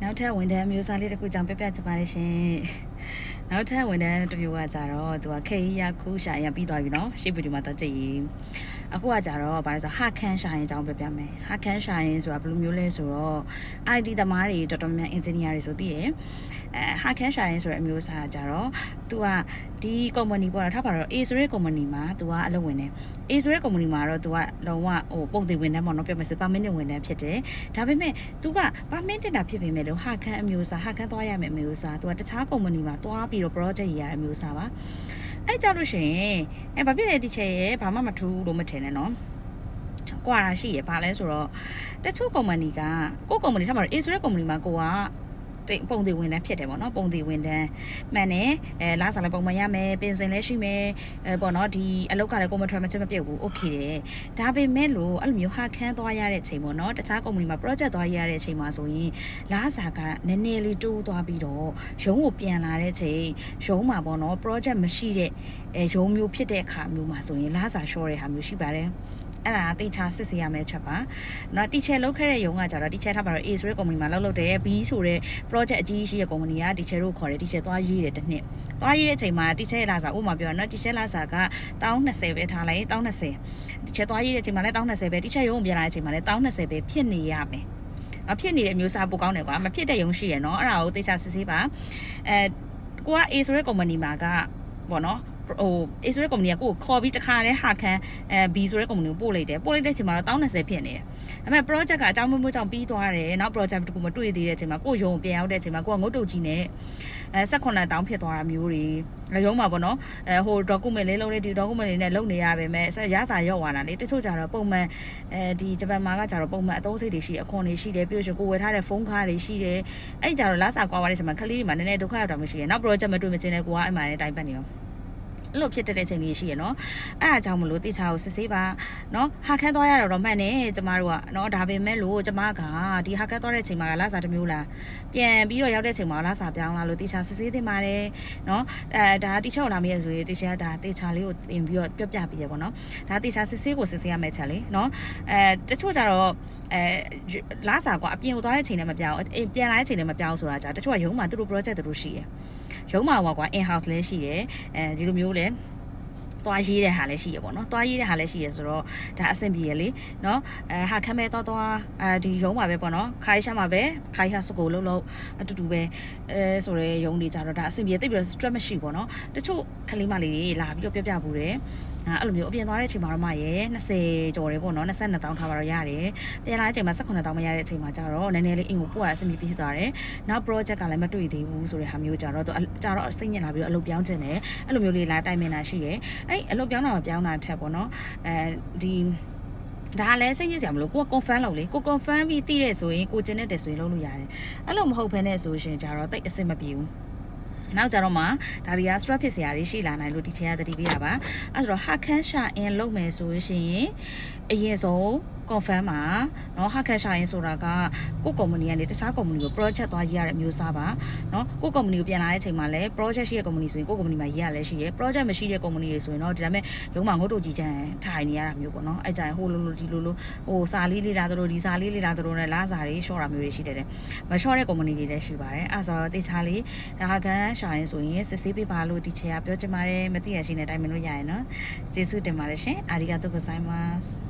နောက်ထပ်ဝန်ထမ်းမျိုးစားလေးတစ်ခုကြောင့်ပြပြချပါလိမ့်ရှင်နောက်ထပ်ဝန်ထမ်းတစ်မျိုးကကြတော့သူကခေရီယာခုရှာရင်ပြီးသွားပြီနော်ရှေ့ဗီဒီယိုမှာတော့ကြည့်ရင်အခုကကြတော့ဗါလဲဆိုဟာခန်းရှာရင်အကြောင်းပြပြမယ်ဟာခန်းရှာရင်ဆိုတာဘယ်လိုမျိုးလဲဆိုတော့ IT သမားတွေတော်တော်များ engineer တွေဆိုသိတယ်ဟာခန်းရှာရင်ဆိုတဲ့အမျိုးအစားကကြတော့သူကဒီကုမ္ပဏီပေါ့နော်ထားပါတော့ A ဆိုတဲ့ကုမ္ပဏီမှာသူကအလုပ်ဝင်တယ် A ဆိုတဲ့ကုမ္ပဏီမှာတော့သူကလုံးဝပုံသေးဝင်တန်းပေါ့နော်ပြောမယ်ဆိုပါမင်းနဲ့ဝင်တန်းဖြစ်တယ်ဒါပေမဲ့သူကပါမင်းတက်တာဖြစ်ပေမဲ့လို့ဟာခန်းအမျိုးအစားဟာခန်းသွားရမယ်အမျိုးအစားသူကတခြားကုမ္ပဏီမှာသွားပြီးတော့ project ရရအမျိုးအစားပါအဲ့ကြောက်လို့ရှိရင်ဘာဖြစ်လဲဒီချက်ရဲ့ဘာမှမထူးလို့မထင်နဲ့နော်ကွာရှိရပါလဲဆိုတော့တချို့ကုမ္ပဏီကကိုယ့်ကုမ္ပဏီထားမှာ A ဆိုတဲ့ကုမ္ပဏီမှာကိုကပုံသေးဝင်တန်းဖြစ်တယ်ပေါ့နော်ပုံသေးဝင်တန်းမှန်တယ်လာစားလည်းပုံမှန်ရမယ်ပင်စင်လည်းရှိမယ်ပေါ့နော်ဒီအလောက်ကလည်းကိုမထွက်မချက်မပြုတ်ဘူးโอเคတယ်ဒါပေမဲ့လို့အဲ့လိုမျိုးဟာခန်းသွားရတဲ့ချိန်ပေါ့နော်တခြားကုမ္ပဏီမှာ project သွားရတဲ့ချိန်မှာဆိုရင်လာစားကနည်းနည်းလေးတိုးသွားပြီးတော့ရုံးကိုပြန်လာတဲ့ချိန်ရုံးမှာပေါ့နော် project မရှိတဲ့ရုံးမျိုးဖြစ်တဲ့အခါမျိုးမှာဆိုရင်လာစား short တဲ့ဟာမျိုးရှိပါတယ်အဲ့ဒါတေချာစစ်ဆေးရမယ့်ချက်ပါเนาะတီချယ်လုပ်ခဲ့တဲ့ရုံးကကြတော့တီချယ်ထားပါတော့ A ဆိုတဲ့ကုမ္ပဏီမှာလုပ်တယ် B ဆိုတဲ့ project အကြီးရှိတဲ့ကုမ္ပဏီကတီချယ်တို့ခေါ်တယ်တီချယ်သွားရေးတယ်တစ်နှစ်သွားရေးတဲ့အချိန်မှာတီချယ်လာစားဥပမာပြောเนาะတီချယ်လာစားက1020ပဲထားလိုက်1020တီချယ်သွားရေးတဲ့အချိန်မှာလည်း1020ပဲတီချယ်ရုံးပြန်လာတဲ့အချိန်မှာလည်း1020ပဲဖြစ်နေရမယ်ဖြစ်နေတဲ့အမျိုးအစားပိုကောင်းတယ်ကွာမဖြစ်တဲ့ရုံးရှိရเนาะအဲ့ဒါကိုတေချာစစ်ဆေးပါကိုက A ဆိုတဲ့ကုမ္ပဏီမှာကပေါ့เนาะA ဆိုတဲ့ကုမ္ပဏီကကိုခေါ်ပြီးတခါတည်းဟာခန်း B ဆိုတဲ့ကုမ္ပဏီကိုပို့လိုက်တယ်တဲ့အချိန်မှာတော့1020ဖြစ်နေတယ်ဒါပေမဲ့ project ကအကြောင်းမျိုးကြောင့်ပြီးသွားတယ်နောက် project တခုမတွေ့သေးတဲ့အချိန်မှာကိုရုံပြန်ရောက်တဲ့အချိန်မှာကိုကငုတ်တုတ်ကြီးနဲ့18တောင်းဖြစ်သွားတာမျိုးတွေရုံးမှာပေါ့နော်ဟို document လေးလုံးလေးဒီ document လေးနဲ့လုပ်နေရပါမယ်ရစာရောက်သွားတာလေတချို့ကြတော့ပုံမှန်ဒီဂျပန်မှာကကြတော့ပုံမှန်အသုံးစိတ်တွေရှိတယ်အခွန်တွေရှိတယ်ပြီးတော့ကိုဝယ်ထားတဲ့ဖုန်းကားတွေရှိတယ်အဲ့ကြတော့လာစာကွာသွားတဲ့အချိန်မှာခလေးတွေမှာနည်းနည်းဒုက္ခရောက်တာမရှိရနောက် project မတွေ့မချင်းတဲ့ကိုကအဲ့မှာလည်းတိုင်ပတ်နေရောအဲ့လိုဖြစ်တဲ့ချိန်လေးရှိရနော်အဲ့ဒါကြောင့်မလို့တေချာကိုစစ်ဆေးပါနော်ဟာခန်းသွားရတော့မှန်တယ်ကျမတို့ကနော်ဒါပေမဲ့လို့ကျမကဒီဟာခန်းသွားတဲ့ချိန်မှာလာစားတစ်မျိုးလားပြန်ပြီးတော့ရောက်တဲ့ချိန်မှာလာစားပြောင်းလာလို့တေချာစစ်ဆေးသင့်ပါတယ်နော်ဒါတိချောက်လာမရဆိုရင်တေချာဒါတေချာလေးကိုတင်ပြီးတော့ပြောပြပြရပေါ့နော်ဒါတေချာစစ်ဆေးကိုစစ်ဆေးရမယ့်ချက်လေနော်တချို့ကြတော့လာစားကွာအပြင်ကိုသွားတဲ့ချိန်နဲ့မပြောင်းပြန်လာတဲ့ချိန်နဲ့မပြောင်းဆိုတာကြာတချို့ကရုံးမှာသူတို့ project သူတို့ရှိရရုံးမှာကွာ in house လည်းရှိတယ်ဒီလိုမျိုးလည်းသွားရေးတဲ့ဟာလည်းရှိရပေါ့နော်သွားရေးတဲ့ဟာလည်းရှိရဆိုတော့ဒါအဆင်ပြေရလေနော်ဟာခမ်းမဲတော့ဒီရုံးမှာပဲပေါ့နော်ခိုင်းရှာမှာပဲခိုင်းဟာစကိုလုံးအတူတူပဲဆိုရဲရုံးတွေကြတော့ဒါအဆင်ပြေတိတ်ပြီးတော့ stress မရှိပေါ့နော်တချို့ခလေးမလေးတွေလာပြီးတော့ပြဘူးတယ်အဲ့လိုမျိုးအပြင်သွားတဲ့အချိန်မှာတော့မှရေ20ကျော်တယ်ပေါ့နော်22တောင်းထားပါတော့ရတယ်ပြန်လာတဲ့အချိန်မှာ18တောင်းမရတဲ့အချိန်မှာကျတော့နည်းနည်းလေးအင်ကိုပို့ရအဆင်ပြေဖြစ်သွားတယ်နောက် project ကလည်းမတွေ့သေးဘူးဆိုတဲ့ဟာမျိုးကြတော့စိတ်ညစ်လာပြီးတော့အလုပ်ပြောင်းခြင်းတယ်အဲ့လိုမျိုးလေးလာတိုင်မင်တာရှိတယ်အဲ့အလုပ်ပြောင်းတာမပြောင်းတာထက်ပေါ့နော်ဒီဒါလည်းစိတ်ညစ်စရာမလိုကိုက confirm လုပ်လေကို confirm ပြီးတည်ရဆိုရင်ကိုကျင်တဲ့ဆိုရင်လုပ်လို့ရတယ်အဲ့လိုမဟုတ်ဘဲနဲ့ဆိုရှင်ကြတော့တိတ်အဆင်မပြေဘူးနောက်ကြတော့မှဒါတွေက stress ဖြစ်စရာတွေရှိလာနိုင်လို့ဒီချိန်ကတတိပေးတာပါအဲ့ဆိုတော့ဟာခန်းရှာအင်လုပ်မယ်ဆိုရှင်အရင်ဆုံး confirm ပါเนาะဟာခန်းရှာရင်ဆိုတာကကိုကုမ္ပဏီကနေတခြားကုမ္ပဏီကို project သွားရေးရတဲ့အမျိုးအစားပါเนาะကိုကုမ္ပဏီကိုပြန်လာတဲ့အချိန်မှာလည်း project ရှိတဲ့ကုမ္ပဏီဆိုရင်ကိုကုမ္ပဏီမှာရေးရလဲရှိရ project မရှိတဲ့ကုမ္ပဏီတွေဆိုရင်တော့ဒီဒါမဲ့ရုံးမှာငုတ်တုတ်ကြီးချမ်းထိုင်နေရတာမျိုးပေါ့เนาะအဲ့ကြရင်ဟိုလိုဒီလိုဟိုစာလေးလေးလာတို့ဒီစာလေးလေးလာတို့နဲ့လာစာတွေ short တာမျိုးတွေရှိတယ်မ short တဲ့ကုမ္ပဏီတွေလည်းရှိပါတယ်အဲ့ဆိုတော့တေချာလေးဟာခန်းရှာရင်ဆိုရင်စစ်ဆေးပေးပါလို့ဒီချေကပြောချင်ပါတယ်မသိရရှိနေတိုင်းမလို့ရရင်เนาะကျေးဇူးတင်ပါတယ်ရှင်အာရီဂါတိုဂိုဇိုင်းမတ်